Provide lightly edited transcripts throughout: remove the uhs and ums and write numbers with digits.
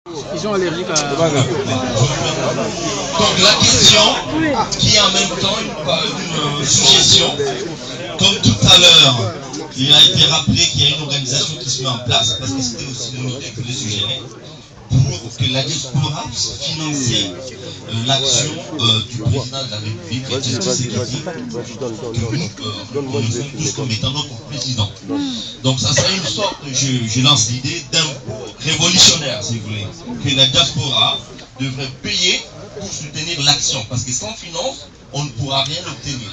Ils sont allergiques à... Donc la question, qui est en même temps une suggestion, comme tout à l'heure, il a été rappelé qu'il y a une organisation qui se met en place, parce que c'était aussi le modèle que je suggérais, pour que la diaspora puisse financer l'action du président de la République, que nous reconnaissons comme étant notre président. Donc ça serait une sorte, je lance l'idée, d'impôt révolutionnaire, si vous voulez, que la diaspora devrait payer pour soutenir l'action, parce que sans finance, on ne pourra rien obtenir.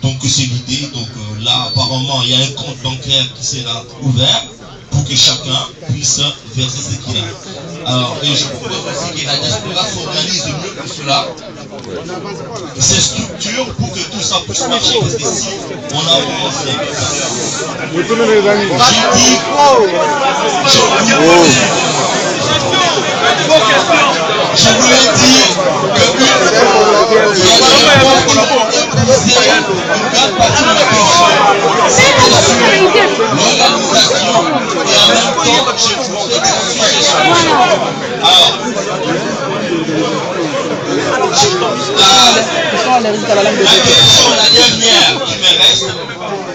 Donc c'est l'idée, donc là apparemment il y a un compte bancaire qui sera ouvert pour que chacun puisse verser ce qu'il a. Alors, et je propose aussi que la diaspora s'organise mieux que cela, ces structures pour que tout ça puisse marcher, parce que si on avance, je voulais dire que une grande partie de la question, c'est l'organisation et en même temps, je voudrais des suggestions. Alors, la question, la dernière qui me reste,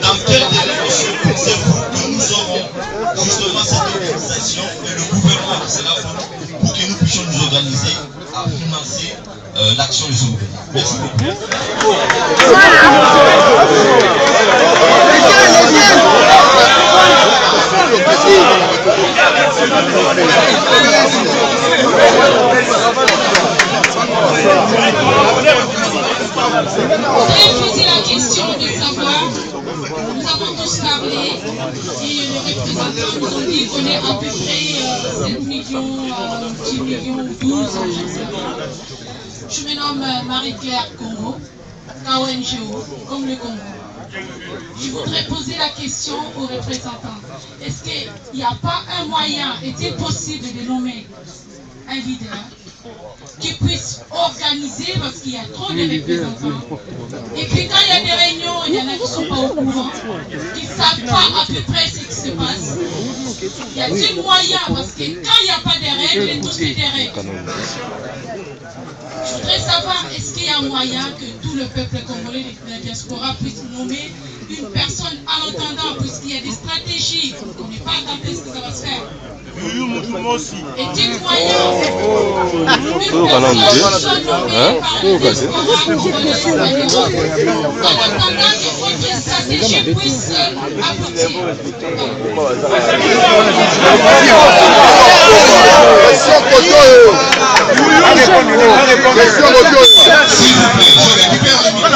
dans quel délai pensez-vous que nous aurons justement cette organisation et le gouvernement qui sera venu pour que nous puissions nous organiser à financer l'action des ouvriers? Merci beaucoup. Je voudrais poser la question de savoir, nous avons tous parlé et les représentants nous ont dit qu'on est à peu près 7 millions, 10 millions, 12, je ne sais pas. Je me nomme Marie-Claire Congo, KONGO, comme le Congo. Je voudrais poser la question aux représentants. Est-ce qu'il n'y a pas un moyen, est-il possible de nommer un leader qui puisse organiser, parce qu'il y a trop de représentants. Et puis quand il y a des réunions, il y en a qui ne sont pas au courant, qui ne savent pas à peu près ce qui se passe. Il y a des moyens, parce que quand il n'y a pas de règles, tout est des règles. Je voudrais savoir, est-ce qu'il y a moyen que tout le peuple congolais de la diaspora puisse nommer une personne en entendant, puisqu'il y a des stratégies, on ne connaît pas quand est-ce que ça va se faire. Est-il moyen qu'une personne soit nommée par la diaspora congolaise en attendant que votre stratégie puisse aboutir? S'il vous plaît, je récupère le micro.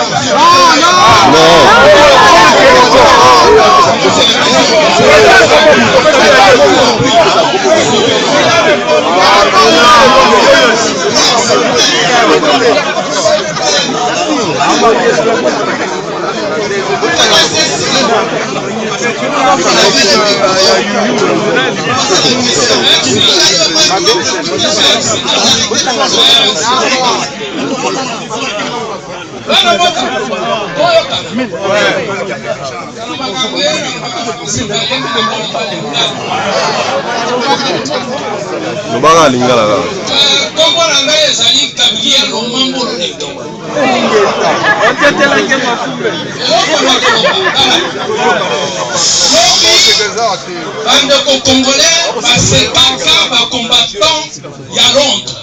bandeko congolais basekaka bacombattant ya Londres.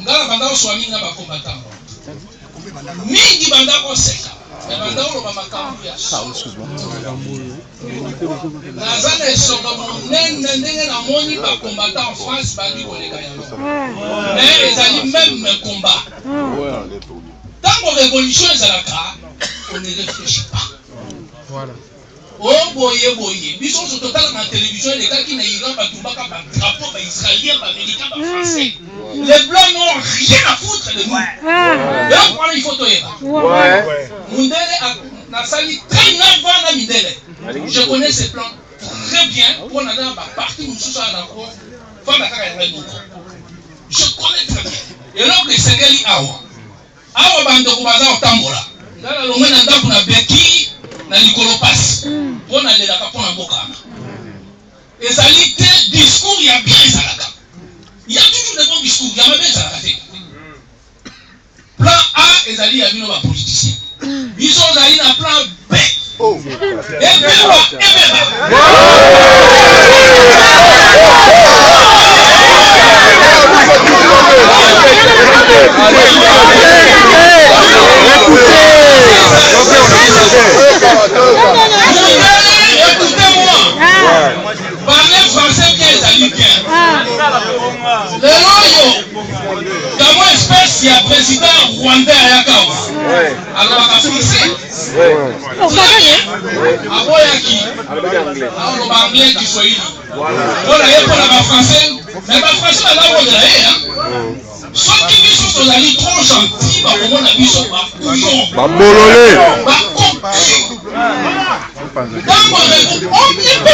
Ngala banda oswa mingi na bacombattant mingi banda koseka me banda oloba makambo ya naza na esonga monene ndenge namoni bacombattant en France bandi koleka yango mais ezali même combat. Ntango révolution ezalaka on ne réfléchit pas. Voilà. Oh boye boye, biso so total na télévision les gars qui na Iran batubaka ba drapeau ba israélien ba américain ba français. Les blancs n'ont rien à foutre de nous. Donc voilà il faut toyeba. Ouais. Mundele na sali 39 ans na Mindele. Je connais ces plans très bien pour na ba partie mususu na ko fanda kaka ya moko. Je connais très bien. Et là que Segeli awa. Awa bando ko baza otambola. Ngala longa na ndaku na beki na likolo pasi. Pona lelaka pona mboka. Ezali te discours ya bien ezalaka. Rwanda Yakawa. Alors, on va français. Aboyaki. Alors, on va anglais qui soit ici. Voilà, il y a pas la français. Mais la français, là, on est ceux qui sont trop gentils, on a vu son couillon. On ne peut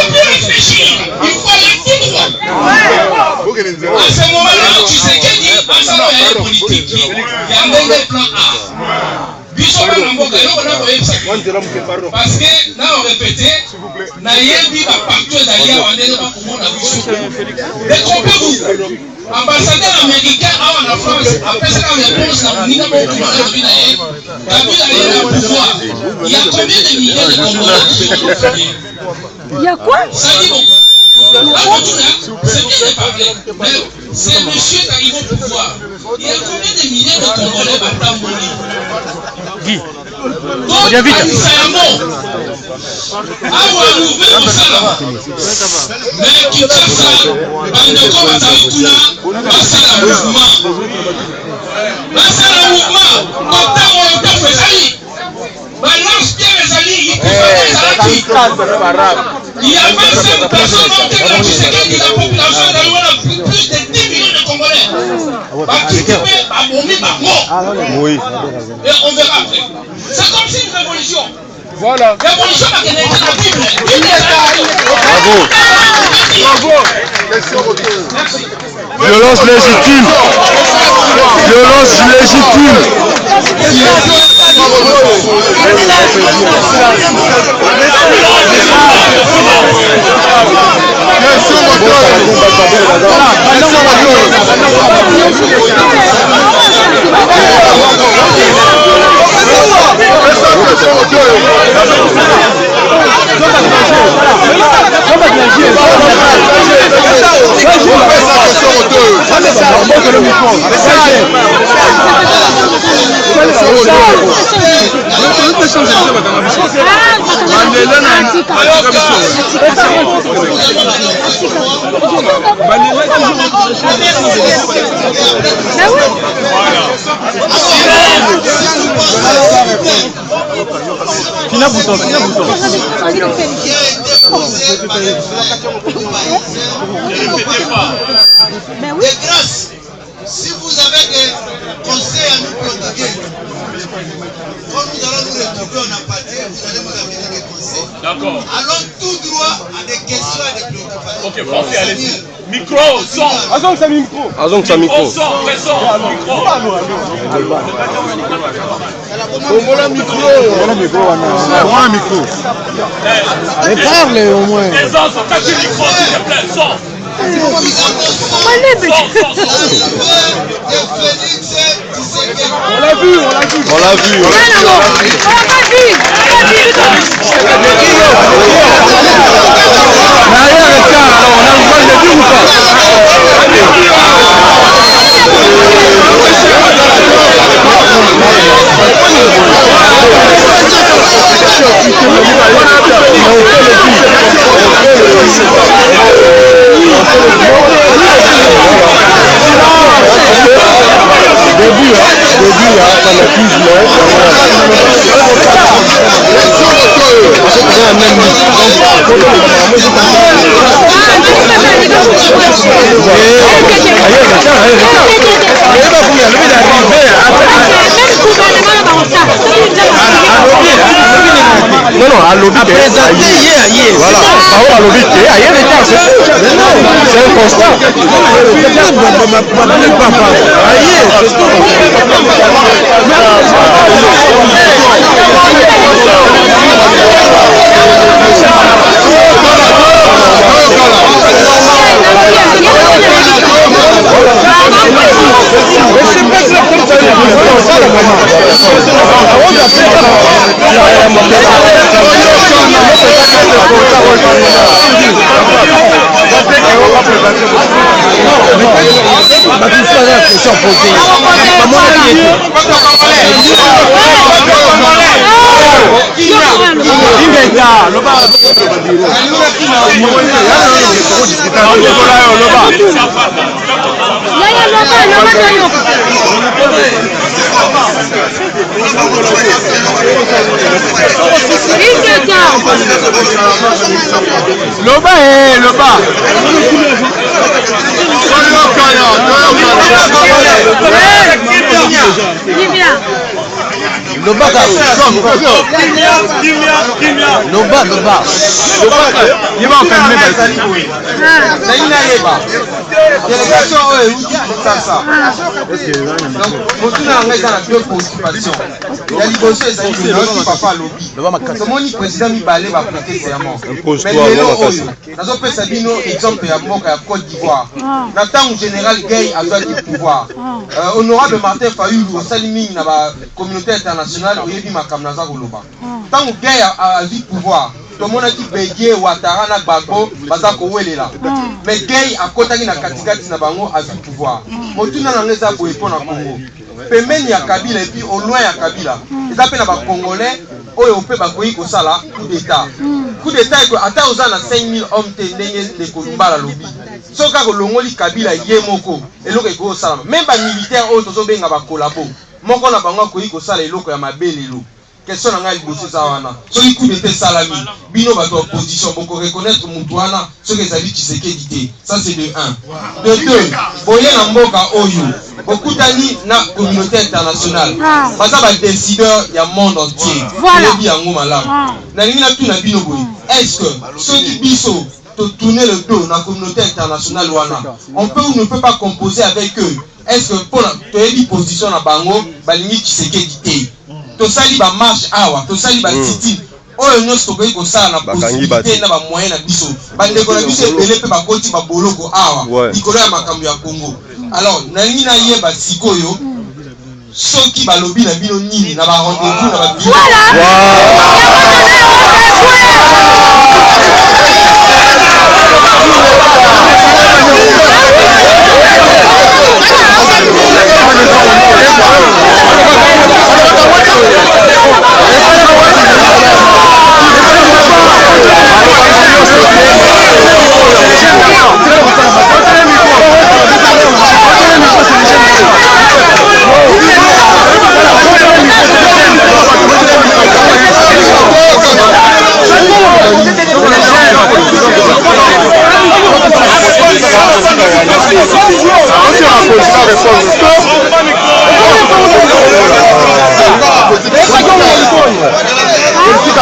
plus réfléchir. Il faut aller tout droit. À ce moment-là, tu sais qu'il dit, à ça, il y a une politique. Il y a un plan A. Parce que là on répétait, détrompez-vous. Ambassadeur américain en France, après ça, la réponse, il y a combien de millions de Congolais? Il y a quoi? Ça dit bon. C'est bien de parler, mais c'est monsieur qui arrive au pouvoir. Il y a combien de millions de Congolais à Tamboli? Guy. Donc, à Isayamo, à Walouvé, au Salama. Mais qui fait ça, Bandeko Bazalikuna, c'est un mouvement. C'est un mouvement. Quand on fait ça, balance bien les alliés, il y a 25 personnes qui ont dit la population de plus de 10 millions de Congolais. Oui. Et on verra après. C'est comme si une révolution. Voilà. Révolution qui est dans la Bible. Bravo. Bravo. Merci. Violence légitime. Violence légitime. Ben oui. De grâce, si vous avez des conseils à nous prodiguer, quand nous allons nous retrouver en apathie, vous allez nous amener des conseils. D'accord. Allons tout droit à des questions et des préoccupations. Ok, parfait, allez-y. Micro, son. Azong sa micro. Azong sa micro. Son, micro. Voilà micro. Voilà micro. Voilà micro. Mais parle au moins. Les autres, cachez le micro, s'il te plaît, son. On l'a vu, on l'a vu. On l'a vu. On l'a pas vu. Début, fanatisme. Non, non, à l'objet. Voilà. À l'objet, c'est un constat. Loba est Loba. Loba Honorable Martin Fayulu, Saliming, la communauté internationale, il y a eu ma camnaza Goloba. Tant que Gay a vu pouvoir, tout le monde a dit Bégué, Ouattara, Gbagbo, Bazako Welela. Mais Gay a côté na Katigati Nabango a vu pouvoir. Motuna Nangeza Boepo na Congo. Pemeni ya Kabila et puis au loin ya Kabila. Ils appellent les Congolais, au peut bakoyi ko sala coup d'état. Coup d'état que ata ozana 5000 hommes tendenge de Kolumba la lobby. Soka ko longoli Kabila yemoko eloko ko sala. Même ba militaire o tozo benga ba collabo. Moko na bango koyi ko sala eloko ya mabelelo. Question na ngai liboso za wana. Soki coup d'état salami, bino ba opposition boko reconnaître mutuana ce que ça dit Tshisekedi te. Ça c'est de 1. De 2, boye na mboka oyo. Beaucoup d'amis na communauté internationale. Baza ba décideur ya monde entier. Voilà. Est-ce que ceux qui biso te tourner le dos dans la communauté internationale wana, on peut ou ne peut pas composer avec eux? Est-ce que pour la position na bango balingi Tshisekedi te? To sali ba marche awa, to sali ba titi. Oyo nyonso tokoki kosala na possibilité na ba moyen na biso. Bandeko na biso ebele pe bakoti ba boloko awa. Likolo ya makambo ya Congo. Alors, nalingi na yeba sikoyo soki balobi na bino nini na ba rendez-vous na ba bino.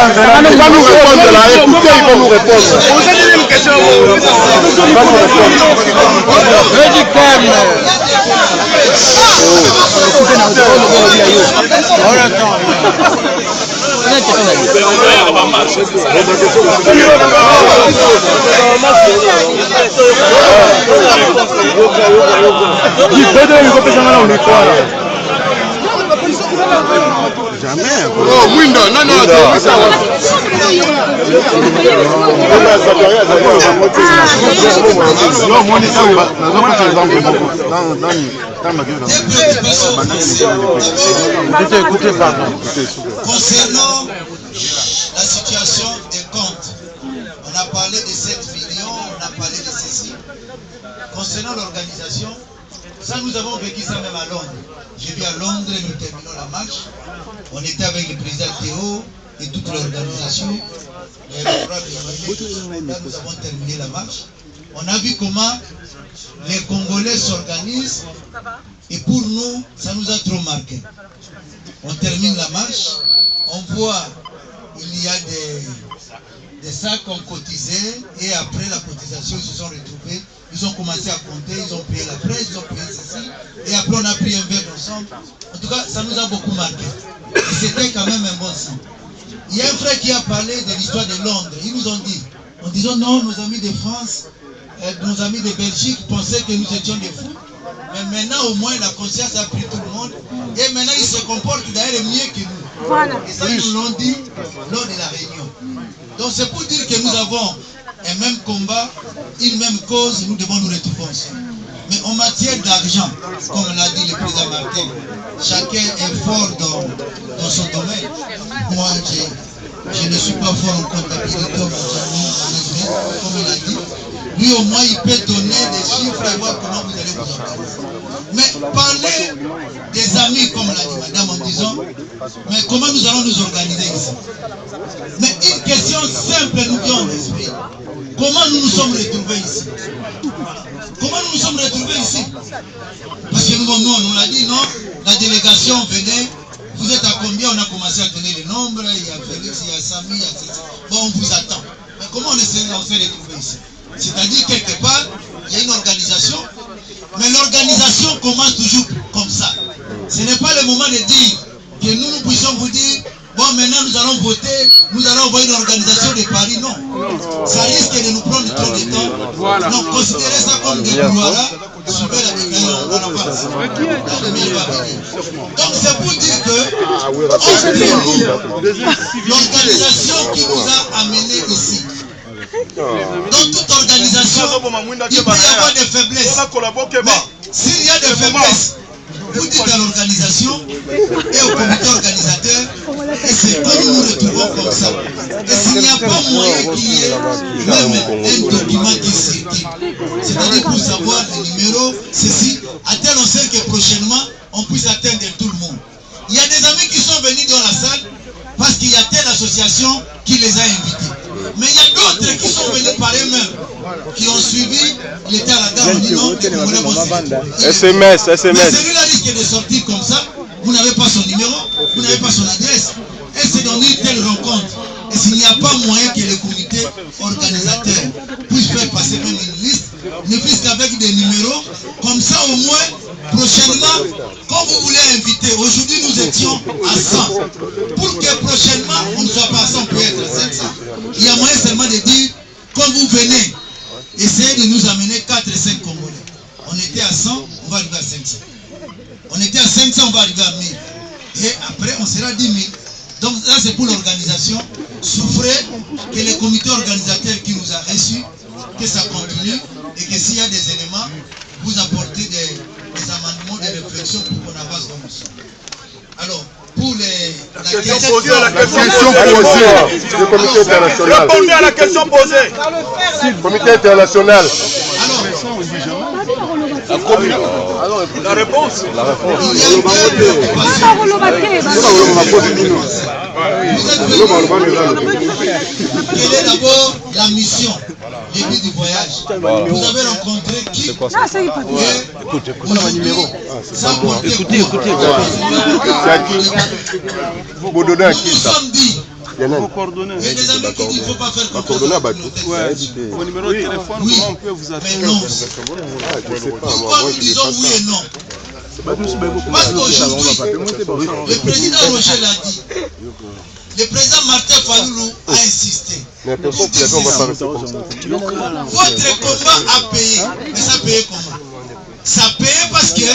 On va nous répondre là, écoutez, ils vont nous répondre. Posez une question. Jamais. Oh, window, non, non, concernant la situation des comptes, on a parlé de 7 millions, on a parlé de ceci. Concernant l'organisation, ça nous avons vécu ça même à Londres. J'ai vu à Londres, nous terminons la marche. On était avec le président Théo et toute l'organisation. Là, nous avons terminé la marche. On a vu comment les Congolais s'organisent. Et pour nous, ça nous a trop marqué. On termine la marche. On voit, il y a des sacs qu'on cotisait. Et après la cotisation, ils se sont retrouvés. Ils ont commencé à compter, ils ont payé la presse, ils ont payé ceci. Et après, on a pris un verre ensemble. En tout cas, ça nous a beaucoup marqué. Et c'était quand même un bon signe. Il y a un frère qui a parlé de l'histoire de Londres. Ils nous ont dit, en disant non, nos amis de France, nos amis de Belgique pensaient que nous étions des fous. Mais maintenant, au moins, la conscience a pris tout le monde. Et maintenant, ils se comportent d'ailleurs mieux que nous. Voilà. Et ça, ils nous l'ont dit lors de la réunion. Donc, c'est pour dire que nous avons un même combat, une même cause, nous devons nous retrouver ensemble. Mais en matière d'argent, comme l'a dit le président Martin, chacun est fort dans son domaine. Moi, je ne suis pas fort en comptabilité, comme il a dit. Lui, au moins, il peut donner des chiffres et voir comment vous allez Mais parler des amis, comme l'a dit madame, en disant, mais comment nous allons nous organiser ici? Mais une question simple nous vient en esprit. Comment nous nous sommes retrouvés ici? Comment nous nous sommes retrouvés ici? Parce que nous, on l'a dit, non? La délégation venait, vous êtes à combien? On a commencé à donner les nombres, il y a Félix, il y a Samy, il y a Titi. Bon, on vous attend. Mais comment on s'est retrouvés ici? C'est-à-dire, quelque part, il y a une organisation, mais l'organisation commence toujours comme ça. Ce n'est pas le moment de dire que nous puissions vous dire, bon, maintenant nous allons voter, nous allons envoyer une organisation de Paris. Non. Ça risque de nous prendre trop de temps. Donc, considérez ça comme des couloirs. Donc, c'est pour dire que l'organisation qui nous a amenés ici, dans toute organisation, il peut y avoir des faiblesses. Mais s'il y a des faiblesses, vous dites à l'organisation et au comité organisateur, et c'est quand nous nous retrouvons comme ça. Et s'il n'y a pas moyen qu'il y ait même un document qui circule, c'est-à-dire pour savoir les numéros, ceci, à tel on sait que prochainement, on puisse atteindre tout le monde. Il y a des amis qui sont venus dans la salle parce qu'il y a telle association qui les a invités. Mais il y a d'autres qui sont venus par eux-mêmes, qui ont suivi l'état à la gare, on dit non, SMS. Mais celui-là risque de sortir comme ça, vous n'avez pas son numéro, vous n'avez pas son adresse. Et c'est dans une telle rencontre. Et s'il n'y a pas moyen que le comité organisateur puisse faire passer même une liste, ne fût-ce qu'avec des numéros, comme ça au moins, prochainement, quand vous voulez inviter, aujourd'hui nous étions à 100. Pour que prochainement, on ne soit pas à 100, peut être à 500. Il y a moyen seulement de dire, quand vous venez, essayez de nous amener 4 et 5 Congolais. On était à 100, on va arriver à 500. On était à 500, on va arriver à 1000. Et après, on sera 10 000. Donc là, c'est pour l'organisation. Souffrez que le comité organisateur qui nous a reçus, que ça continue et que s'il y a des éléments, vous apportez des amendements, des réflexions pour qu'on avance comme ça. Alors, pour la question posée, le comité international. Répondez à la question posée. Comité international. La réponse. Quelle est d'abord la mission, le but du voyage? Vous avez rencontré qui? Écoutez. Vous donnez à qui ça? Il y en a vos coordonnées. Il y a des amis qui disent qu'il ne faut pas faire confiance. Vos numéros de téléphone, comment on peut vous atteindre? Mais non. Pourquoi nous disons oui et non? Parce qu'aujourd'hui, le président Roger l'a dit. Le président Martin Fayulu a insisté. Mais personne qui on va pas rester comme ça. Votre combat a payé. Mais ça a payé comment? Ça a payé parce que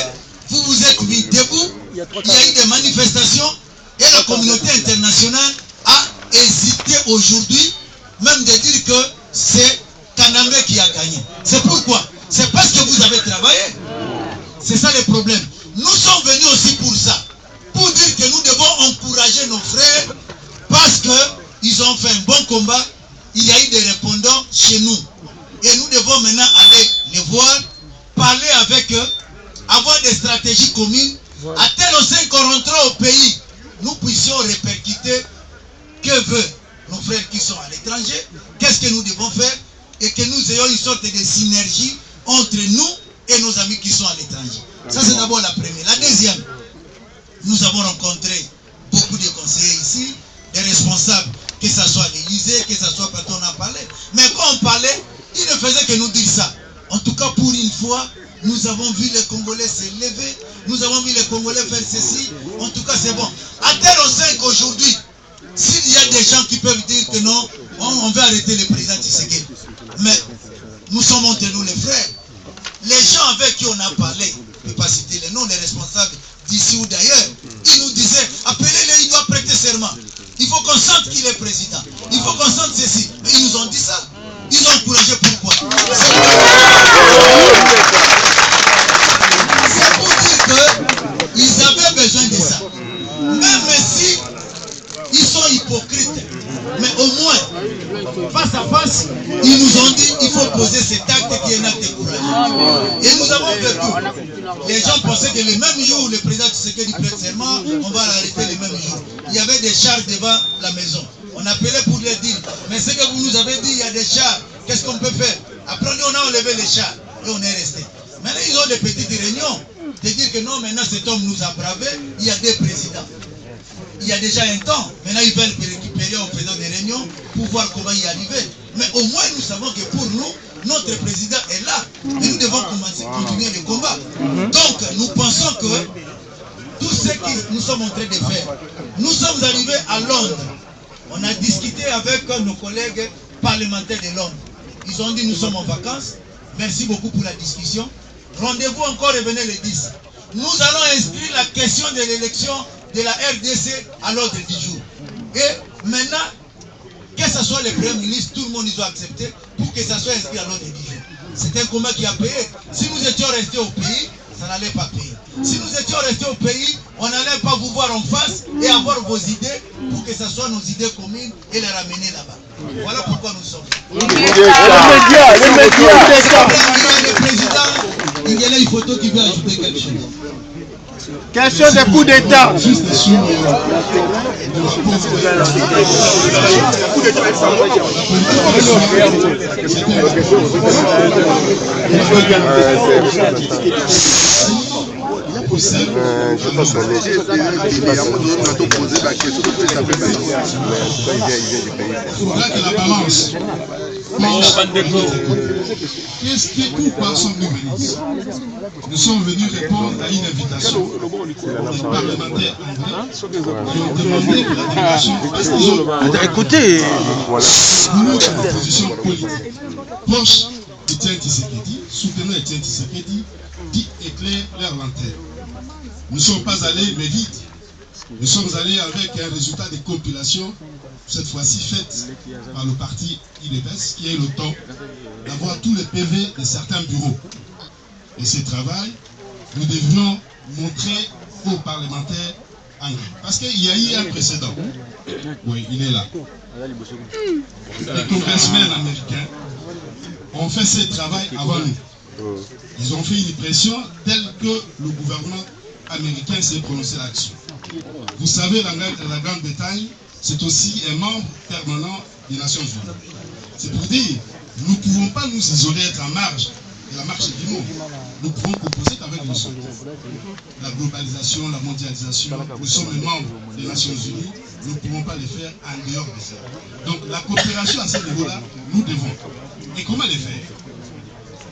vous vous êtes mis debout. Il y a eu des manifestations et la communauté internationale a hésité aujourd'hui même de dire que c'est Kanambe qui a gagné. C'est pourquoi? C'est parce que vous avez travaillé. C'est ça le problème. Nous sommes venus aussi pour ça. Pour dire que nous devons encourager nos frères parce qu'ils ont fait un bon combat. Il y a eu des répondants chez nous. Et nous devons maintenant aller les voir, parler avec eux, avoir des stratégies communes. À tel enseigne qu'on rentre au pays, nous puissions répercuter que veulent nos frères qui sont à l'étranger, qu'est-ce que nous devons faire et que nous ayons une sorte de synergie entre nous et nos amis qui sont à l'étranger. Ça, c'est d'abord la première. La deuxième, nous avons rencontré beaucoup de conseillers ici, des responsables, que ce soit à l'Élysée, que ce soit quand on a parlé. Mais quand on parlait, ils ne faisaient que nous dire ça. En tout cas, pour une fois, nous avons vu les Congolais se lever, nous avons vu les Congolais faire ceci. En tout cas, c'est bon. À tel on sait qu'aujourd'hui, s'il y a des gens qui peuvent dire que non, on veut arrêter le président Tshisekedi. Mais nous sommes entre nous les frères. Les gens avec qui on a parlé, je ne peux pas citer les noms, les responsables d'ici ou d'ailleurs, ils nous disaient, appelez-le, il doit prêter serment. Il faut qu'on sente qu'il est président. Il faut qu'on sente ceci. Mais ils nous ont dit ça. Ils ont encouragé pourquoi? C'est pour dire qu'ils avaient besoin de ça. Même si ils sont hypocrites, mais au moins, face à face, ils nous ont dit qu'il faut poser cet acte qui est un acte courageux. Et nous avons vécu. Les gens pensaient que le même jour où le président Tshisekedi prête serment, on va l'arrêter le même jour. Il y avait des chars devant la maison. On appelait pour leur dire, mais ce que vous nous avez dit, il y a des chars, qu'est-ce qu'on peut faire? Après, on a enlevé les chars et on est resté. Maintenant, ils ont des petites réunions. De dire que non, maintenant cet homme nous a bravés, il y a des présidents. Il y a déjà un temps. Maintenant, ils veulent récupérer au président des réunions pour voir comment y arriver. Mais au moins, nous savons que pour nous, notre président est là. Mais nous devons continuer le combat. Donc, nous pensons que tout ce que nous sommes en train de faire, nous sommes arrivés à Londres. On a discuté avec nos collègues parlementaires de Londres. Ils ont dit nous sommes en vacances. Merci beaucoup pour la discussion. Rendez-vous encore, revenez le 10. Nous allons inscrire la question de l'élection de la RDC à l'ordre du jour. Et maintenant, que ce soit le Premier ministre, tout le monde doit accepter pour que ça soit inscrit à l'ordre du jour. C'est un combat qui a payé. Si nous étions restés au pays, ça n'allait pas payer. Si nous étions restés au pays, on n'allait pas vous voir en face et avoir vos idées pour que ce soit nos idées communes et les ramener là-bas. Voilà pourquoi nous sommes. Les médias. Le président, il y a une photo qui veut ajouter quelque chose. Question des coups d'État. Juste sur Je pense qu'on est. Il faudra que la balance penche de notre côté. Qu'est-ce qui tout par son humanisme? Nous sommes venus répondre à une invitation des parlementaires anglais qui ont demandé que la délégation, parce qu'ils ont Écoutez, une opposition politique proche d'Étienne Tshisekedi, soutenant Étienne Tshisekedi, qui éclaire leur lanterne. Nous ne sommes pas allés, mais vite. Nous sommes allés avec un résultat de compilation, cette fois-ci faite par le parti IDPS, qui a eu le temps d'avoir tous les PV de certains bureaux. Et ce travail, nous devions montrer aux parlementaires anglais. Parce qu'il y a eu un précédent. Oui, il est là. Les congressmen américains ont fait ce travail avant nous. Ils ont fait une pression telle que le gouvernement américain s'est prononcé là-dessus. Vous savez, la Grande-Bretagne, c'est aussi un membre permanent des Nations Unies. C'est pour dire, nous ne pouvons pas nous isoler, être en marge de la marche du monde. Nous pouvons composer qu'avec le sol. La globalisation, la mondialisation, nous sommes les membres des Nations Unies, nous ne pouvons pas les faire en dehors de ça. Donc la coopération à ce niveau-là, nous devons. Et comment les faire?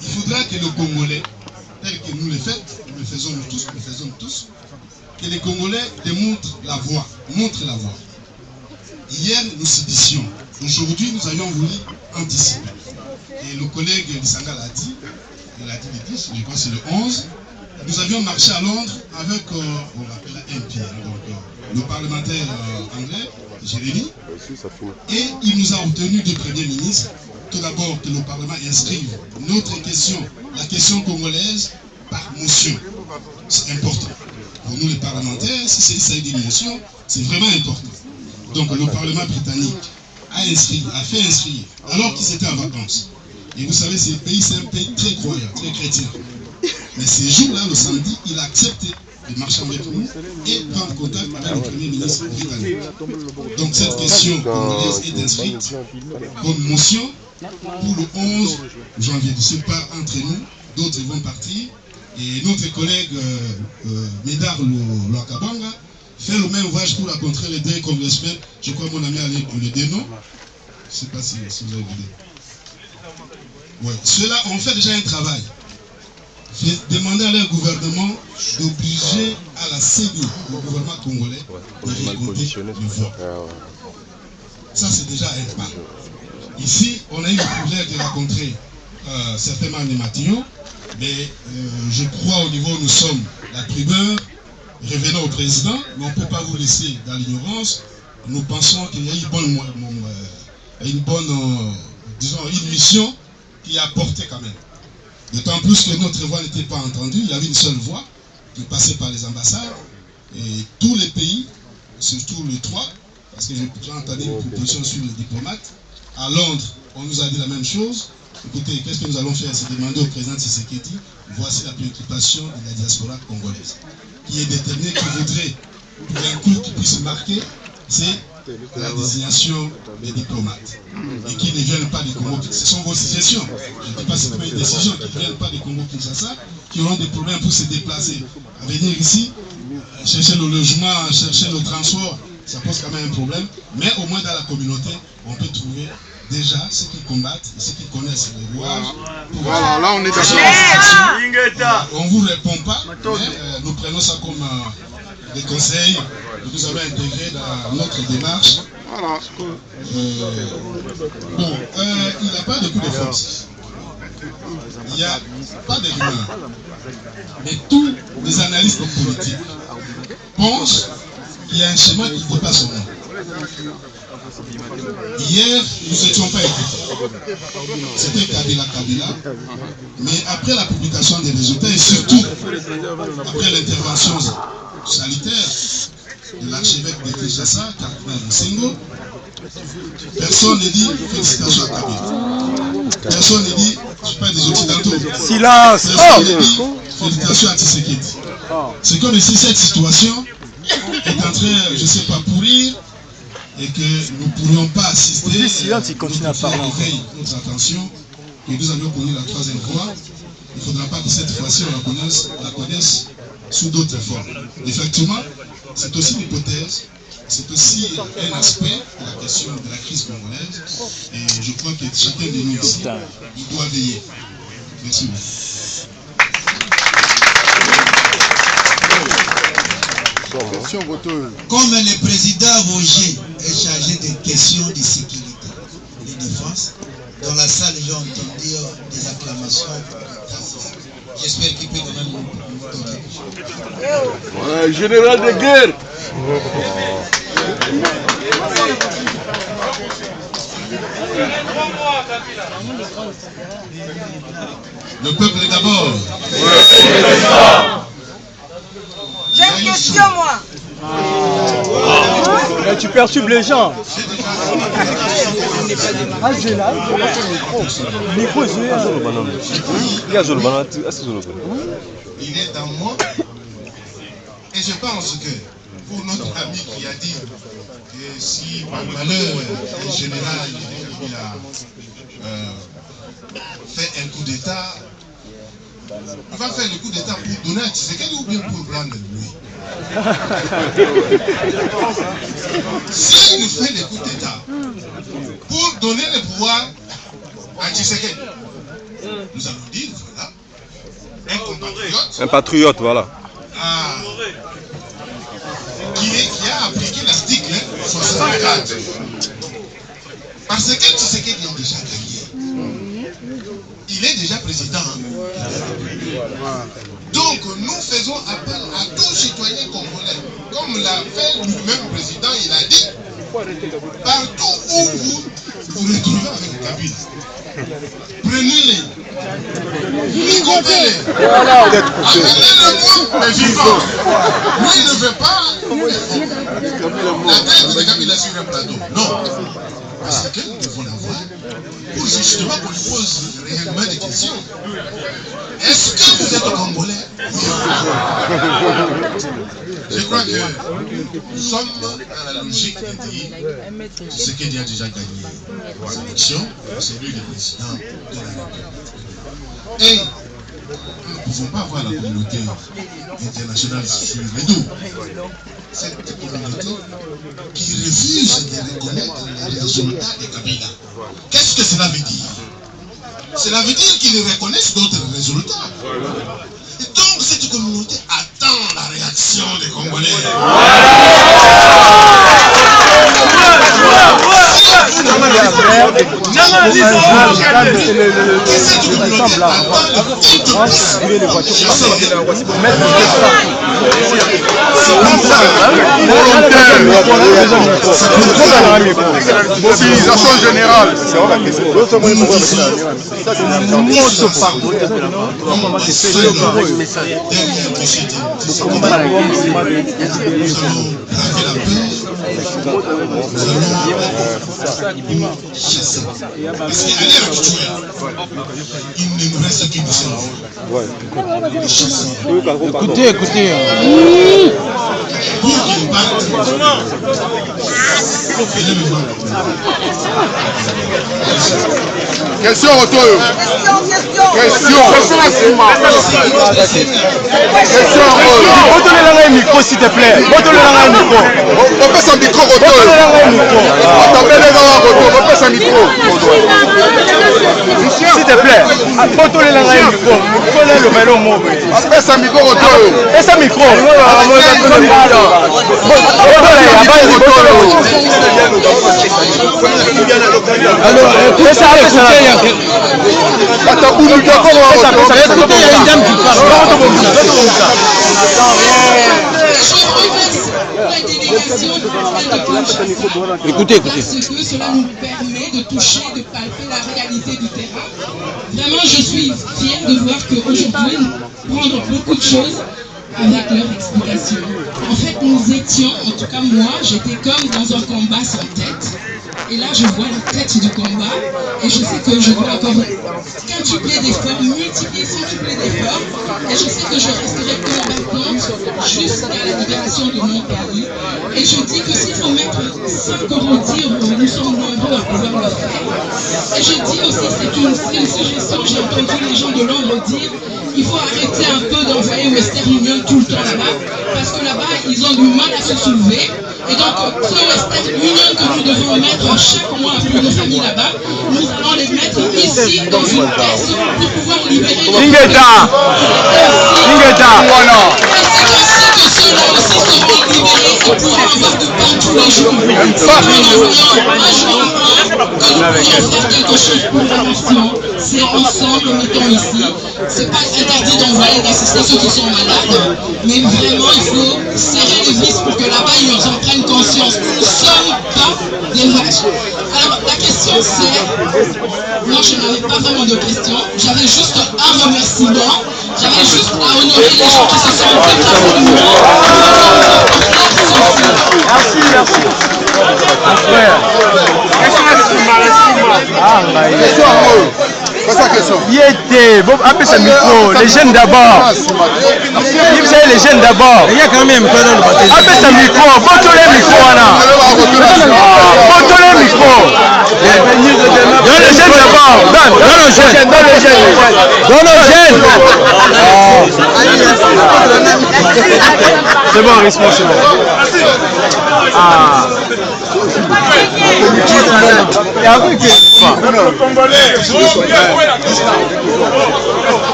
Il faudra que le Congolais, tel que nous le faisons nous tous, que les Congolais démontrent la voie, montrent la voie. Hier, nous séditions. Aujourd'hui, nous avions voulu anticiper. Et le collègue Lissanga l'a dit, il a dit le 10, je crois que c'est le 11. Nous avions marché à Londres avec, on l'appelle la MP, donc le parlementaire anglais, Jérémy. Et il nous a obtenu du Premier ministre, tout d'abord que le Parlement inscrive notre question, la question congolaise, par motion. C'est important. Pour nous les parlementaires, si c'est ça d'une motion, c'est vraiment important. Donc le Parlement britannique a fait inscrire, alors qu'ils étaient en vacances. Et vous savez, ce pays, c'est un pays très croyant, très chrétien. Mais ces jours-là, le samedi, il a accepté de marcher avec nous et prendre contact avec le Premier ministre britannique. Donc cette question congolaise est inscrite comme motion pour le 11 janvier. Ce n'est pas entre nous, d'autres vont partir. Et notre collègue Médard Loakabanga fait le même voyage pour rencontrer les deux congressmen. Je crois mon ami a le dénom. Je ne sais pas si vous avez vu. Ouais. Ceux-là ont fait déjà un travail. Demander à leur gouvernement d'obliger à la CENI, le gouvernement congolais, de récolter le vote. Ça, c'est déjà un pas. Ici, on a eu le privilège de rencontrer certains membres des Matillons, mais je crois au niveau où nous sommes, la primeur, revenons au président, mais on ne peut pas vous laisser dans l'ignorance. Nous pensons qu'il y a une bonne, disons, une mission qui a porté quand même. D'autant plus que notre voix n'était pas entendue, il y avait une seule voix qui passait par les ambassades et tous les pays, surtout les trois, parce que j'ai entendu une proposition sur les diplomates. À Londres, on nous a dit la même chose, écoutez, qu'est-ce que nous allons faire? C'est demander au président Tshisekedi, voici la préoccupation de la diaspora congolaise, qui est déterminée, qui voudrait, pour un coup qui puisse marquer, c'est la désignation des diplomates. Et qui ne viennent pas des Congo. Ce sont vos suggestions. Je ne dis pas que c'est une décision, qui ne viennent pas des Congo Kinshasa, qui auront des problèmes pour se déplacer. À venir ici, chercher le logement, chercher le transport, ça pose quand même un problème. Mais au moins dans la communauté, on peut trouver déjà ceux qui combattent et ceux qui connaissent les rouages. Voilà, là on est d'accord. On ne vous répond pas, mais nous prenons ça comme des conseils que nous allons intégrer dans notre démarche. Voilà. Il n'y a pas de coup de force. Il n'y a pas de rumeurs. Mais tous les analystes politiques pensent qu'il y a un schéma qui dépasse son nom. Hier, nous n'étions pas écoutés. C'était Kabila, mais après la publication des résultats et surtout après l'intervention sanitaire de l'archevêque de Kinshasa, Cardinal Musengo, personne ne dit félicitations à Kabila. Personne ne dit, je parle des Occidentaux. Silence! Personne ne dit félicitations à Tshisekedi. C'est comme si cette situation est en train, je ne sais pas, pourrir et que nous ne pourrions pas assister. Silence, il continue à parler. Notre attention, que nous avions connu la troisième fois. Il ne faudra pas que cette fois-ci on la connaisse sous d'autres formes. Effectivement, c'est aussi une hypothèse, c'est aussi un aspect de la question de la crise congolaise. Et je crois que chacun de nous ici, il doit veiller. Merci beaucoup. Comme le président Roger est chargé des questions de sécurité et de défense, dans la salle, j'ai entendu des acclamations. J'espère qu'il peut quand même nous donner quelque chose. Général de guerre. Le peuple d'abord. J'ai une question, moi. Mais tu perturbes les gens. Il est dans moi. Et je pense que pour notre ami qui a dit que si par malheur un général il a fait un coup d'État, il va faire le coup d'État pour donner à Tshisekedi ou bien pour prendre lui. S'il fait le coup d'État pour donner le pouvoir à Tshisekedi, nous allons dire, voilà, un compatriote. Un patriote, voilà. Qui a appliqué l'article 64. Parce que Tshisekedi a déjà gagné. Il est déjà président. Donc nous faisons appel à tous citoyens congolais. Comme l'a fait lui-même le président, il a dit, partout où vous vous retrouvez avec Kabila, prenez-les, ligotez-les, amenez-le-moi les vivants. Lui il ne veut pas la tête de Kabila sur un plateau. Non. Parce que nous devons l'avoir pour justement qu'on lui pose réellement des questions. Est-ce que vous êtes Congolais? Je crois que nous sommes dans la logique de dire ce qu'il a déjà gagné les élections, c'est lui le président de la République. Et nous ne pouvons pas voir la communauté internationale sur le dos. Cette communauté qui refuse de reconnaître les résultats de Kabila. Qu'est-ce que cela veut dire? Cela veut dire qu'ils reconnaissent d'autres résultats. Et donc cette communauté attend la réaction des Congolais. Mobilisation générale. Parce qu'aller actuel, il ne nous reste qu'une seule voie. Écoutez. Pour combattre, Question retour. Question. Retournez dans un micro s'il te plaît. Retournez dans un micro. On passe un micro retour. On t'appelle dans un retour. On passe un micro. S'il te plaît. Retournez dans un micro. Prenez le vélo mot. On passe un micro retour. Passe un micro. Alors, écoutez, ça Écoutez. Parce que cela nous permet de toucher, de palper la réalité du terrain. Vraiment, je suis fière de voir qu'aujourd'hui, nous prendre beaucoup de choses avec leur explication. En fait, nous étions, en tout cas moi, j'étais comme dans un combat sans tête. Et là, je vois la tête du combat et je sais que je dois encore quintupler d'efforts, multiplier, centupler d'efforts. Et je sais que je resterai combattante jusqu'à la libération de mon pays. Et je dis que s'il faut mettre 5 euros dire, nous sommes nombreux à pouvoir le faire. Et je dis aussi, c'est une suggestion, j'ai entendu les gens de l'ombre dire, il faut arrêter un peu d'envoyer Western Union tout le temps là-bas, parce que là-bas, ils ont du mal à se soulever. Et donc, ce Western Union que nous devons mettre chaque mois pour nos familles là-bas, nous allons les mettre ici dans une caisse pour pouvoir libérer nos familles. Ceux-là aussi seront libérés et pourront avoir du pain tous les jours. Un jour, que nous pourrons faire quelque chose pour la nation. C'est ensemble, mettons ici. C'est pas interdit d'envoyer d'assister ceux qui sont malades, mais vraiment il faut serrer les vis pour que là-bas ils en prennent conscience. Nous ne sommes pas des vaches. Alors la question c'est, moi je n'avais pas vraiment de questions, j'avais juste un remerciement, j'avais juste à honorer les gens qui se sont déplacés de moi. Merci. Appelez ce micro, les jeunes d'abord. Les jeunes d'abord. Il y a quand même appelez ce micro, votez les micros là. Votez les micros. Donne les jeunes d'abord. Donne les jeunes. C'est bon, Rismo, c'est bon.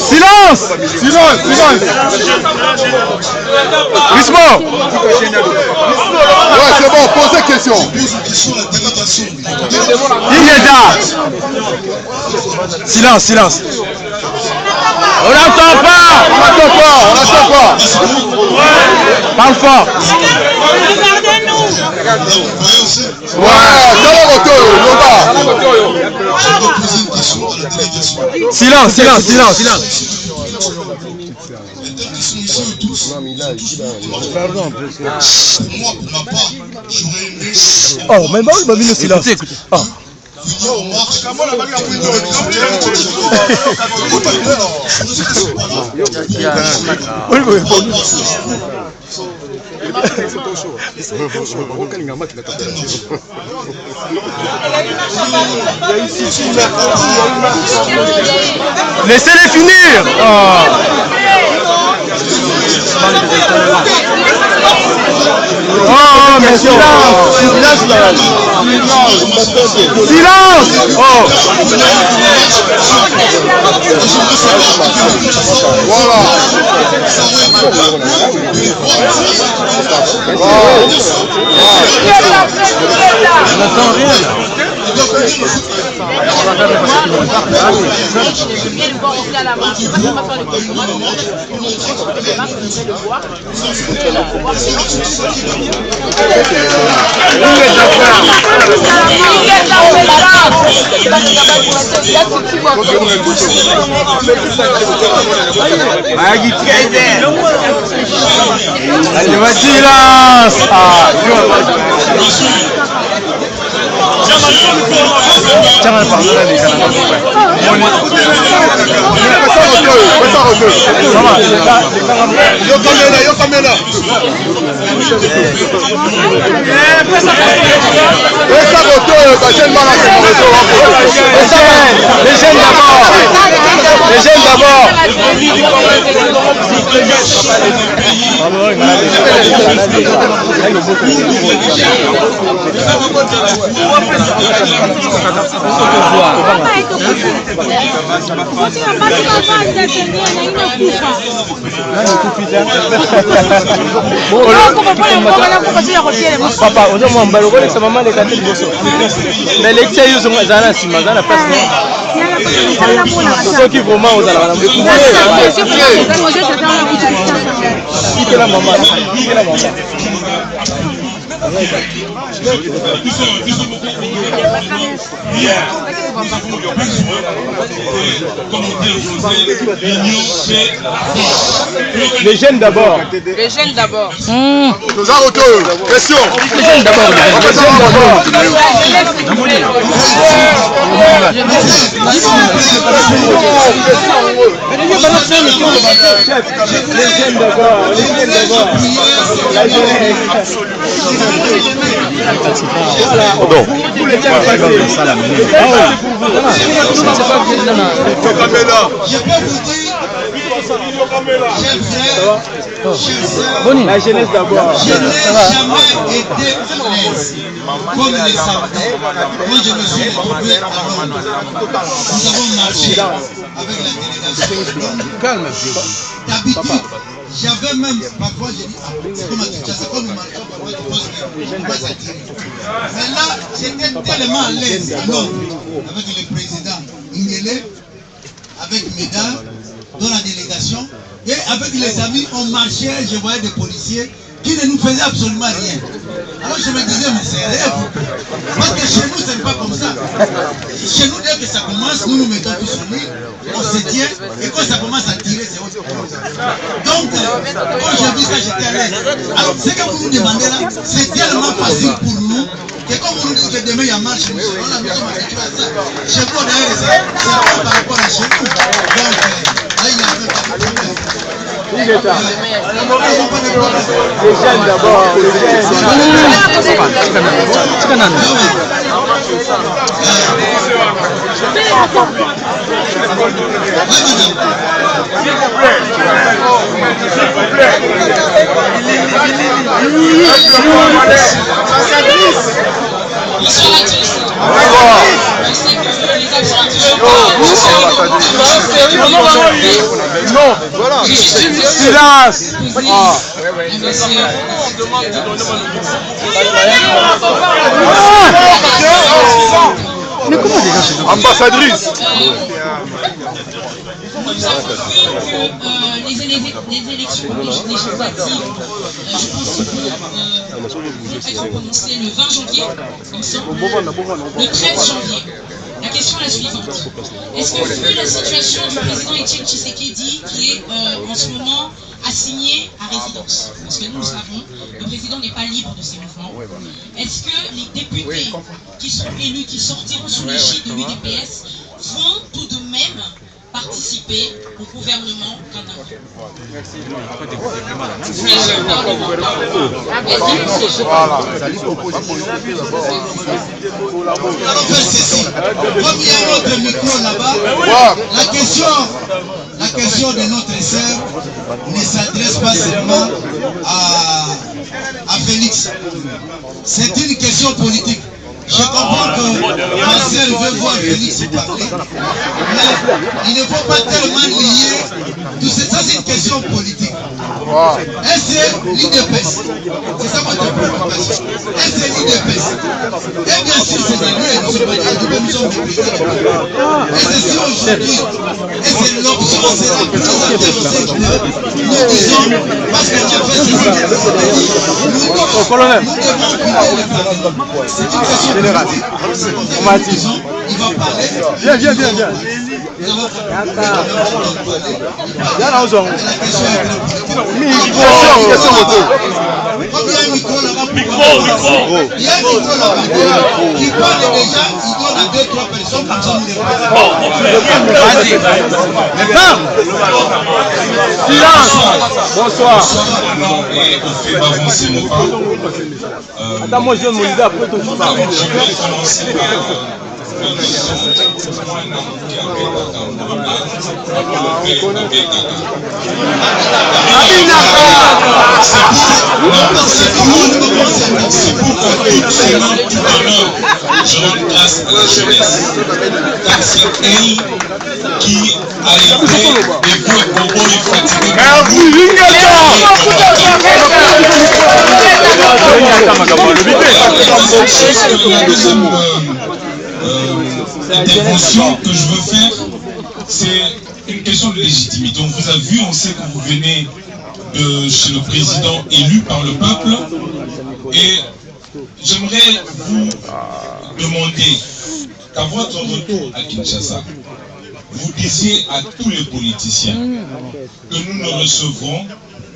Silence. Rismo. Ouais, c'est bon, posez question. Silence. On n'entend pas. Parle fort. Silence. Oh, mais bon, il m'a mis le silence. Écoutez. Laissez-les finir. Oh, mais silence. Voilà. Je n'entends rien. Papa, on a mon ballon, c'est maman les gâteaux de Bosso. Mais les tiens, ils ont Zana Simazana, la place. Ceux qui vraiment ont la maman. Qui est la maman? Qui est la maman? Les jeunes d'abord. Les jeunes d'abord. Nous avons deux questions. Les jeunes d'abord. Les jeunes d'abord. La jeunesse d'abord. Je n'ai jamais été à l'aise. Comme les Saoudis, quand je me suis retrouvé à Londres, nous avons marché avec la délégation. D'habitude, j'avais même parfois, j'ai dit, c'est comme à Kinshasa, quand nous marchons, parfois je pense que je passe à tirer. Mais là, j'étais tellement à l'aise à Londres avec le président Ingele, avec Médard, dans la délégation, et avec les amis, on marchait, je voyais des policiers qui ne nous faisaient absolument rien. Alors je me disais, mais c'est rêve. Parce que chez nous, ce n'est pas comme ça. Chez nous, dès que ça commence, nous nous mettons tous unis, on se tient, et quand ça commence à tirer, c'est autre chose. Donc, quand j'ai vu ça, j'étais à l'aise. Alors, ce que vous nous demandez là, c'est tellement facile pour nous, que quand vous nous dites que demain il y a marche, nous serons là, nous sommes habitués à ça. Chez vous, d'ailleurs, c'est pas par rapport à chez nous. Donc, là, il y a un peu de problème. Les jeunes d'abord. Non, voilà. Silence. Mais comment déjà c'est ambassadrice? Nous avons vu que les élections législatives, je pense que vont commencer le 20 janvier, il me semble, le 13 janvier. La question est la suivante. Est-ce que vu la situation du président Etienne Tshisekedi qui est en ce moment assigné à résidence, parce que nous le savons, le président n'est pas libre de ses mouvements, est-ce que les députés qui sont élus, qui sortiront sous l'égide de l'UDPS, vont tout de même participer au gouvernement canadien? Alors faire ceci. Comme il y a notre micro là-bas, la question de notre sœur ne s'adresse pas seulement à Félix. C'est une question politique. Je comprends que ma sœur veut voir Félix parler, mais il ne faut pas tellement lier Ça, c'est une question politique. Est-ce l'IDPS? C'est ça votre préoccupation. Est-ce l'IDPS? Et bien sûr, c'est alliés, nous sommes obligés. Et c'est si aujourd'hui, et c'est l'option, c'est la plus intéressante que nous disons, parce qu'on a fait ce qu'on colonel. C'est une question générale. On m'a dit. Il va parler. Viens. Viens là, on s'en Micro là-bas. Il y a un micro là-bas qui parle déjà, il donne à 2-3 personnes comme ça. Silence. Bonsoir. Attends, moi je donne mon idée après toi tu parles. Je vais commencer par une question moi non qui c'est pour que tout l'honneur, je rends grâce à la jeunesse, car c'est elle qui a été dévouée au rôle fatigué. La deuxième intervention que je veux faire, c'est une question de légitimité. On vous a vu, on sait que vous venez de chez le président élu par le peuple, et j'aimerais vous demander qu'à votre retour à Kinshasa, vous disiez à tous les politiciens que nous ne recevrons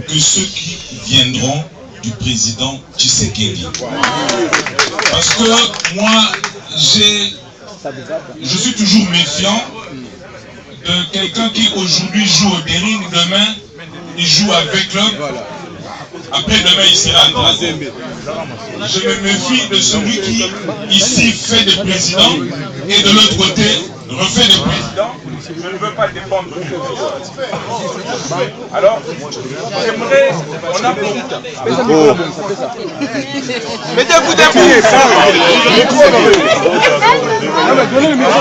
que ceux qui viendront du président Tshisekedi. Parce que moi, je suis toujours méfiant de quelqu'un qui aujourd'hui joue au Dérin, demain il joue avec l'autre, après demain il sera à droite. Je me méfie de celui qui ici fait des présidents et de l'autre côté refait des présidents. Je ne veux pas dépendre de lui. Alors, j'aimerais, on a beaucoup. Mettez vous débrouillez. Donnez le micro.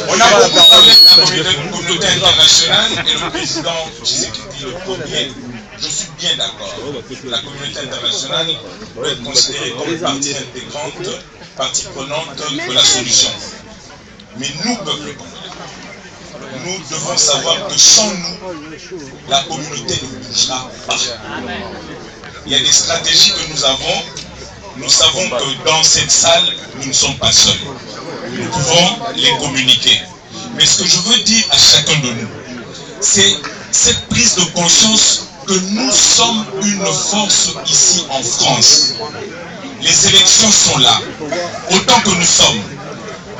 On a beaucoup parlé de la communauté internationale et le président Tshisekedi le premier. Je suis bien d'accord. La communauté internationale doit être considérée comme partie intégrante, partie prenante de la solution. Mais nous, peuple congolais, nous devons savoir que sans nous, la communauté ne bougera pas. Il y a des stratégies que nous avons. Nous savons que dans cette salle, nous ne sommes pas seuls. Nous pouvons les communiquer. Mais ce que je veux dire à chacun de nous, c'est cette prise de conscience que nous sommes une force ici en France. Les élections sont là. Autant que nous sommes,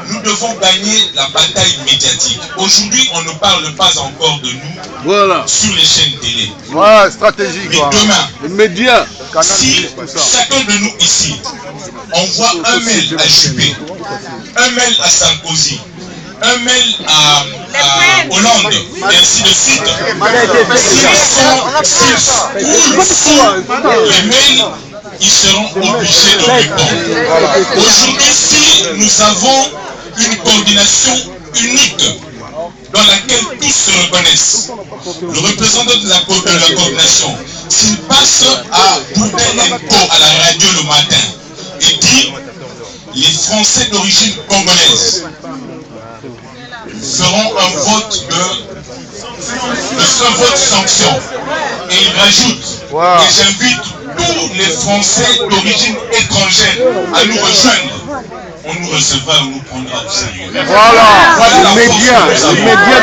nous devons gagner la bataille médiatique. Aujourd'hui, on ne parle pas encore de nous sur les chaînes télé. Ouais, stratégique. Mais demain, les médias. Si chacun de nous ici envoie un mail à Juppé, un mail à Sarkozy, un mail à Hollande, et ainsi de suite, s'ils coulent les mails, ils seront obligés de répondre. Aujourd'hui, si nous avons une coordination unique dans laquelle tous se reconnaissent, le représentant de la coordination, s'il passe à Boudin-Enco à la radio le matin et dit les Français d'origine congolaise feront un vote un vote sanction, et il rajoute et j'invite tous les Français d'origine étrangère à nous rejoindre. On nous recevra, on nous prendra au sérieux. Voilà les médias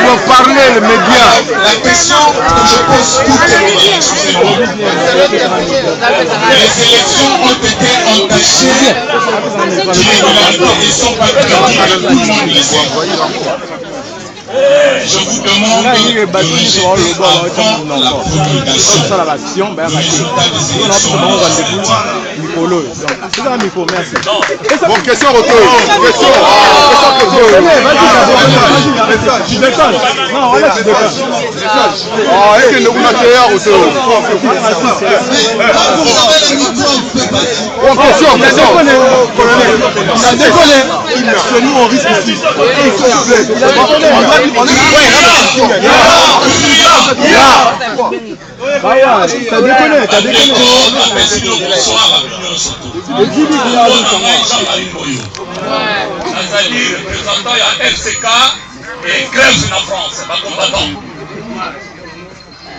doivent parler, les médias. La question que je pose toutes les excusez-moi. Les élections ont été entachées d'irrégularités et sont patriotiques, tout le monde le sait. Je vous demande de rejeter avant la promulgation le résultat des élections. Bon, question retour. Tu déconnes. Non, voilà, tu déconnes. Ah, et que nous avons un retour. Question. nous on risque ici. T'as déconné, t'as déconné. Représentant ya FCK et grève na France, ba combattant.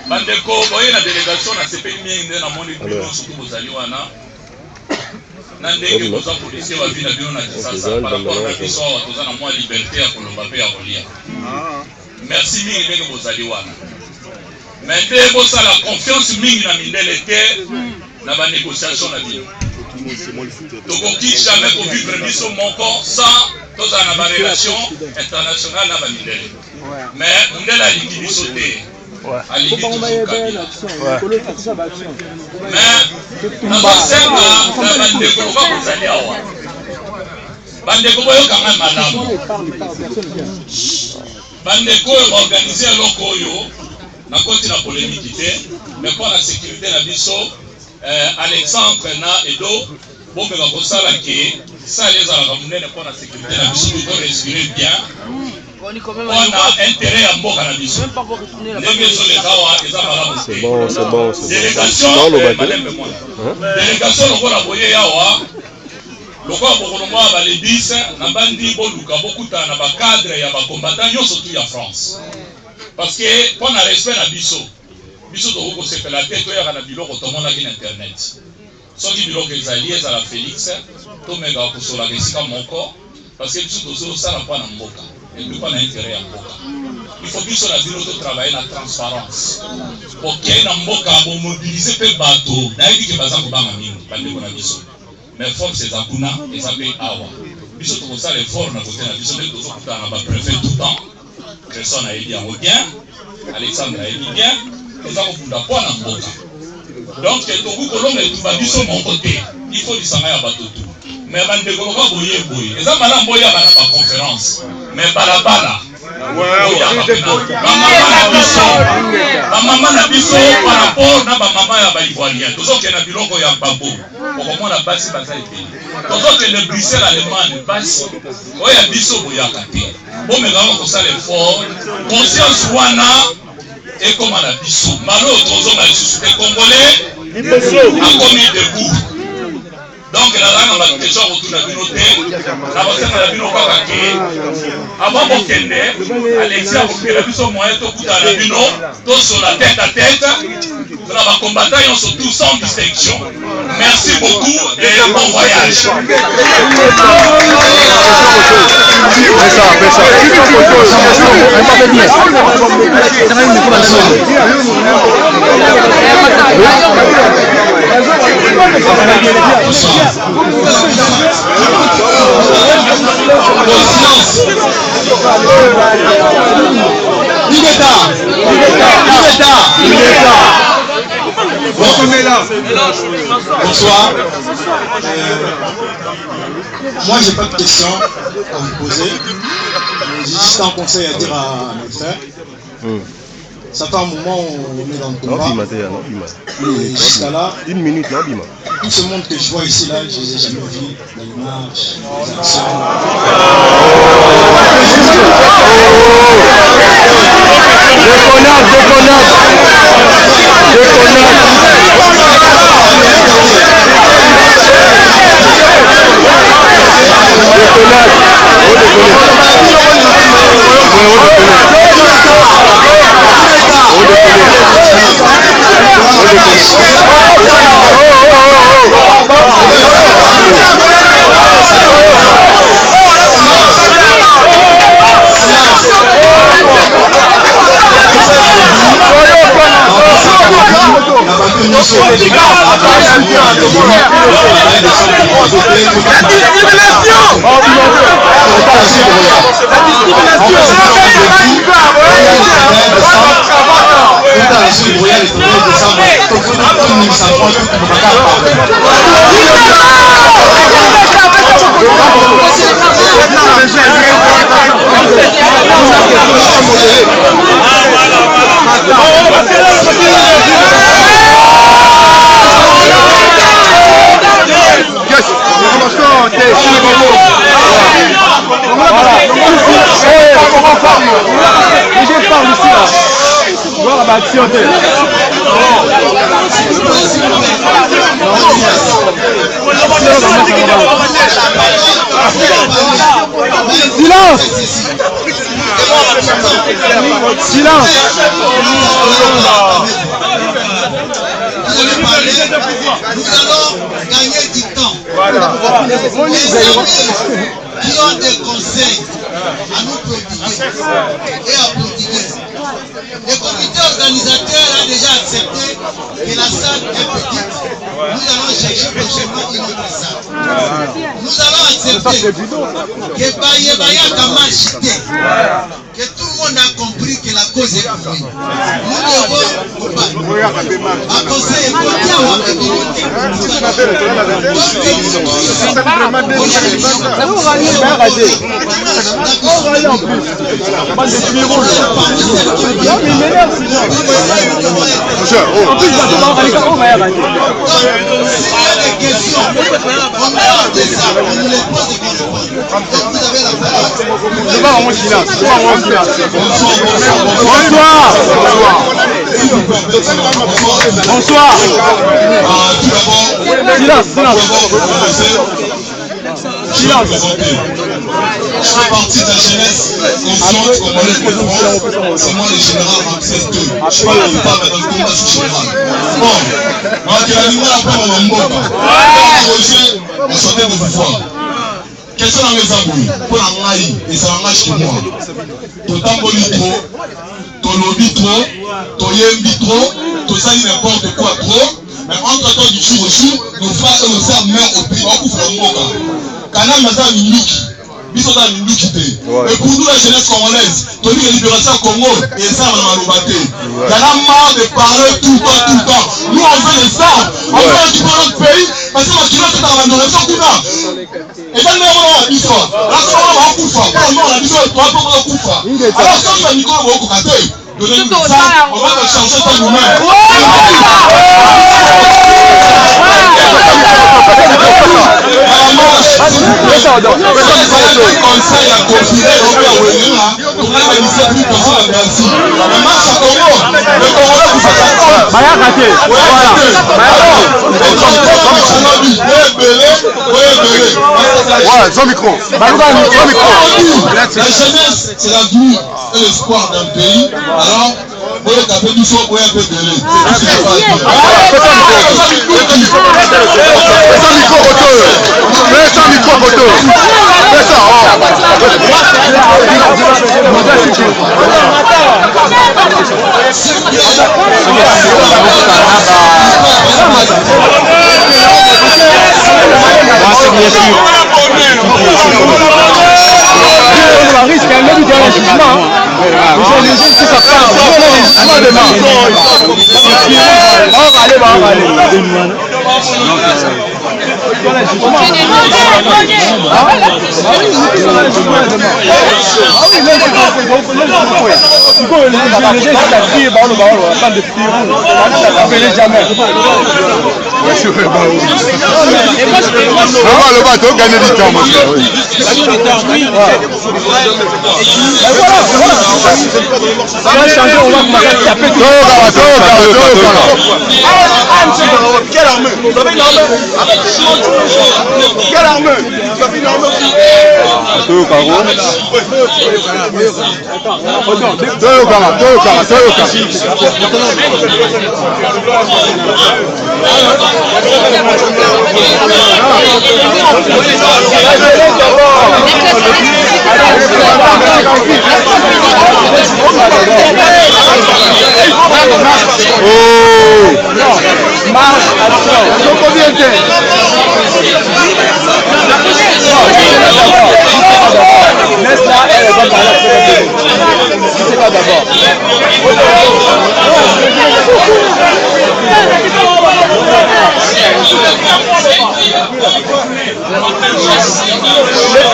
Bandeko boye na délégation na sepeli mingi na moni bino surtout bozali wana. Na ndenge boza policier wa bina bino na Kinshasa par rapport à biso toza na moi liberté ya kolomba pe ya kolia. Merci mingi ndenge bozali wana. Mais nde bosala confiance mingi na mindele te na ba négociation na bino. Tokoki jamais pour vivre biso moko sans toza na ba relation internationale na ba mindele. Mais mindele alingi biso te. Mais nazosenga na bandeko loba kozali awa bandeko boyokanga malamu bandeko oyo baorganize eloko oyo nakoti na polémiki te mais mpo na sécurité na biso Alexandre na Edo bomeka kosala ke sala ezalaka monene mpo na sécurité na biso to respirer bien wana intérêt ya mboka na biso ndenge ezoleka awa eza malamu te délégation lokola boye awa lokola bokolongo ya balebis na bandi boluka bokutana na bacadre ya bacombattant nyonso tu ya France parce que mpo na respect na biso tokoki kosepela te toyaka na biloko tomonaki na internet soki biloko ezali ezala Félix tomekaka kosolaka esika moko parce que biso tozosala mpo na mboka et pas l'intérêt à mboka. Il faut que la ville de travailler la transparence. Pour qu'il y ait un mboka pour mobiliser peu bateau. D'ailleurs que baza ko banga mingi, bande ko na biso. Mais force c'est akuna et ça paye awa. Biso to ça l'effort na côté na biso de to kuta na ba préfet tout temps. Personne a dit en bien. Alexandre a dit bien. Et ça ko funda po na mboka. Donc que to ku kolonga tout ba biso mon côté. Il faut disanga ya bateau tout. Mais bande ko ba boye boye. Et ça mala boya ba na conférence. Mais balabala bamama na biso par rapport na bamama ya baivoirien tozokende biloko ya babo okomona basi baza ebele tozokende Bruxelles Allemagne basi oyo ya biso boyaka te bomekaka kosala effort conscience wana ekoma na biso malo tozonga lisusu te congolais akomi debout. Donc la langue va te faire autour de l'hôtel. La voiture de la bino kaka ke. Avant bokende, Alexis a coupé la biso moyen to kuta la bino, to sur la tête à tête. Nous avons combattu et on se tous sans distinction. Merci beaucoup et bon voyage. Bonsoir. Moi, j'ai pas de questions à vous poser. J'ai juste un conseil à dire à mes frères. Ça fait un moment où on est dans le combat. Jusqu'à là, une minute, non, Bima. Tout ce monde que je vois ici, là, je ne les ai jamais vus. L'image, les actions. Yes, réaction. Silence. Silence. Nous allons gagner du temps. Les amis qui ont des conseils à nous prodiguer et à prodiguer. Le comité organisateur a déjà accepté que la salle est petite. Nous allons chercher prochainement une autre salle. Nous allons accepter que Baya Kamachite, que tout le monde a compris que la cause est commune. Nous devons conseiller Bonsoir. Silence. Je fais partie de la jeunesse consciente congolaise de France. C'est moi le général Ramsès II. Je suis pas la plupart dans le combat général. Bon, moi qui l'animal après mon mboka. Roger, on sortait de pouvoir. Question dans mes abouilles. Pour la maille, et ça marche chez moi. Totamboli trop, tolobi trop, toyembi trop, tosali n'importe quoi trop. Mais entre-temps du jour au jour, nos frères et nos sœurs meurent au pays. On couvre le mboka. Kanam Maza Minduki. Et pour nous, la jeunesse congolaise, la libération Congo et ça, on a il y en a marre de parler tout le temps. Nous, on veut les armes, on veut récupérer notre pays, parce que notre est dans la direction qu'on a. Et dans le monde, on a dit ça. Là, on a dit ça. On a dit ça. Alors, quand on a dit qu'on va au Koukate, donnez-nous ça, on va changer ça nous-mêmes. Conseil à confier pour la initiative personne à Merci. Mais marche à Congo. Le Congo vous fait la jeunesse, c'est l'avenir et l'espoir d'un pays. Alors, vous avez tapé du faux, vous avez un peu de lait. risque un même dans le jugement. Les gens qui ça part, le bateau gagne du temps, monsieur. On va changer, on va taper. Quelle arme? Vous avez une arme? Quelle arme? Vous avez une arme?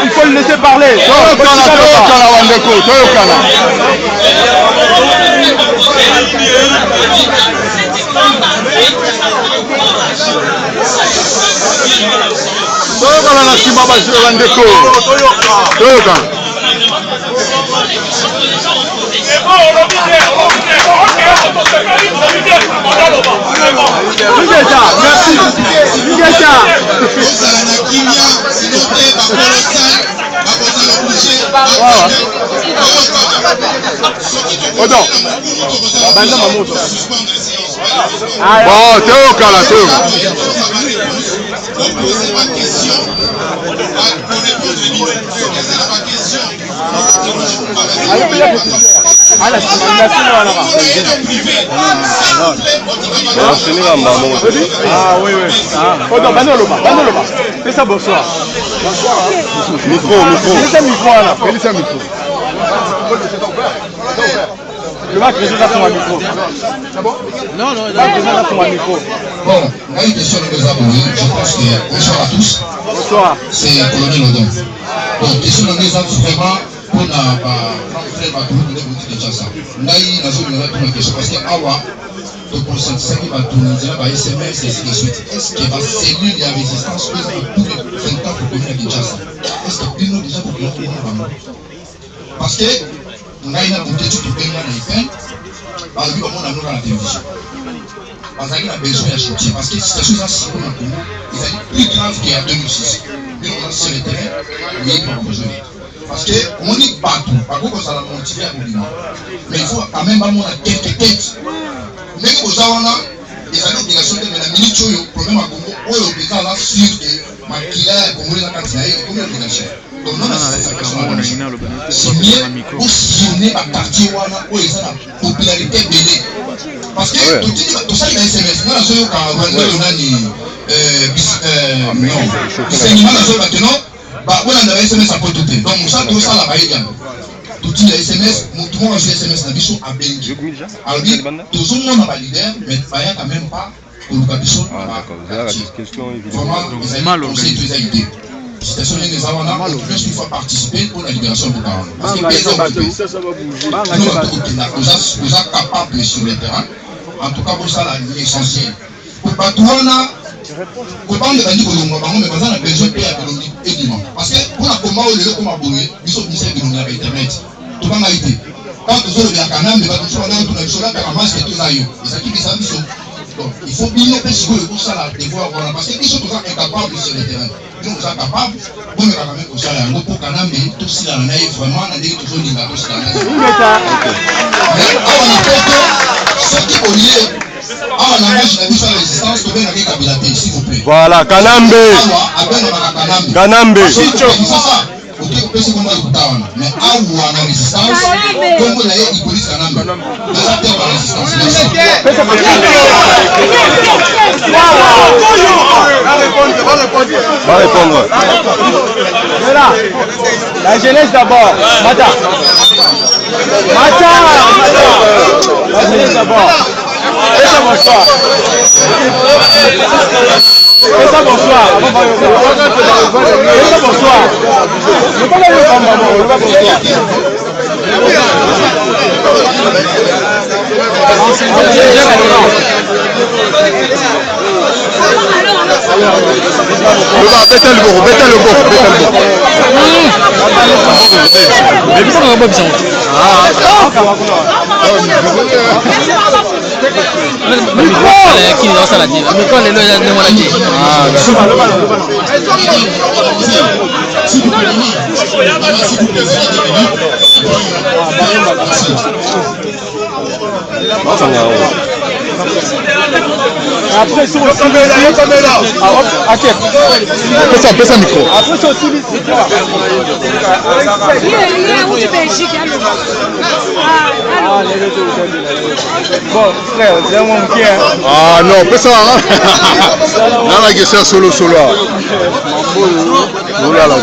Il faut le laisser parler. Toyoka Bon, t'es au cas là, t'es au. Posez ma question. Pour répondre les minutes. Quelle est ma question? Ah oui, oui. Oh non, Banoloba. Fais ça, bonsoir. Micro. Fais ça, micro là. Fais ça, micro. Le mec présente son micro. C'est bon? Non, il présente son micro. Bon, on a une question de nos abonnés. Je pense que bonsoir à tous. Bonsoir. C'est Colonel Odon. Bon, question de nos abonnés vraiment pour la frère Batou de Kinshasa. Là, il y a une question parce que Awa, donc pour ça qui va tourner, il y a SMS et ainsi de suite. Est-ce qu'il va cellule de résistance pour les 20 ans pour venir à Kinshasa? Est-ce qu'il y a déjà pour venir à parce que on a une application qui peut venir à l'IPN, par exemple, on a dans la télévision. Parce qu'il a besoin de soutien. Parce que la situation dans le Congo est plus grave qu'en 2006. Nous, on a sur le terrain, il y a pas besoin. Parce qu'on est partout. Par contre, ça va motiver à mouvement. Mais il faut quand même avoir quelques têtes. Mais que vous avez des obligations de la minute, le problème à Congo, où l'hôpital a suivi que ma kila Congo est en quantité, comme une obligation. Donc, non, c'est mieux pour sillonner un quartier où il y a une popularité belée. Parce que tout ça, il y a SMS. Nous, nous avons un SMS à porter. Donc, nous avons ça là-bas. Tout le SMS, tout le monde a joué SMS dans Bichon à Belgique. Alors, tout le monde a validé, mais il n'y a quand même pas pour le Bichon. Vraiment, les conseils de les idées. Situation les avons il faut participer pour la libération du Cameroun. Parce que les hommes nous a capables sur le terrain. En tout cas, pour ça, l'essentiel. Pour Batouana, pour pas les amis Colombo, mais on a besoin de payer à Colombo évidemment. Parce que pour la combat, on est comme à Bouré, ils sont ministères de l'Union Internet. Tout le monde a été. Quand nous sommes à Canam, mais nous sommes là, nous sommes là, nous sommes là, nous sommes là, nous sommes là. Donc, il faut bien que pour ça, devoir voir parce qu'ils sont incapables sur le terrain. Nous sommes capables, vous me quand même pour ça, pour Canam, mais tout ça, on a vraiment, on a dit toujours des gâteaux. Mais on a fait ce qui est lié. On a vu sur la résistance, vous avez la s'il vous plaît. Voilà, Kanambe. Kanambe. Ok, on peut se combattre mais à où on a résistance, comme vous l'avez dit, police Kanambe. Nous avons la résistance. Va répondre. Voilà. La jeunesse d'abord. Mata. La jeunesse d'abord. Et ça, bonsoir. Et ça, bonsoir. Et ça, bonsoir. Je pas le combat, on va bonsoir. Après, sur le caméra. Ok. Pèse un micro. Après, sur le bon, frère, c'est un moment qui est. Ah non, pèse ça. Là, la question solo. Voilà là.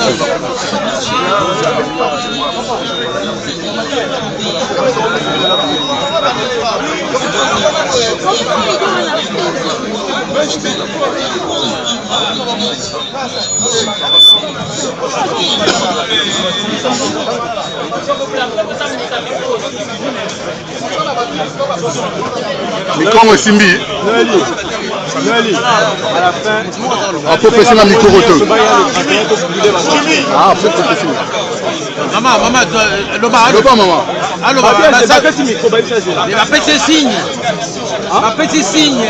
Micro Simbi. À la fin, on peut passer la micro. Ah, peut passer. Maman, loba, maman. Alors, petit signe. Petit signe.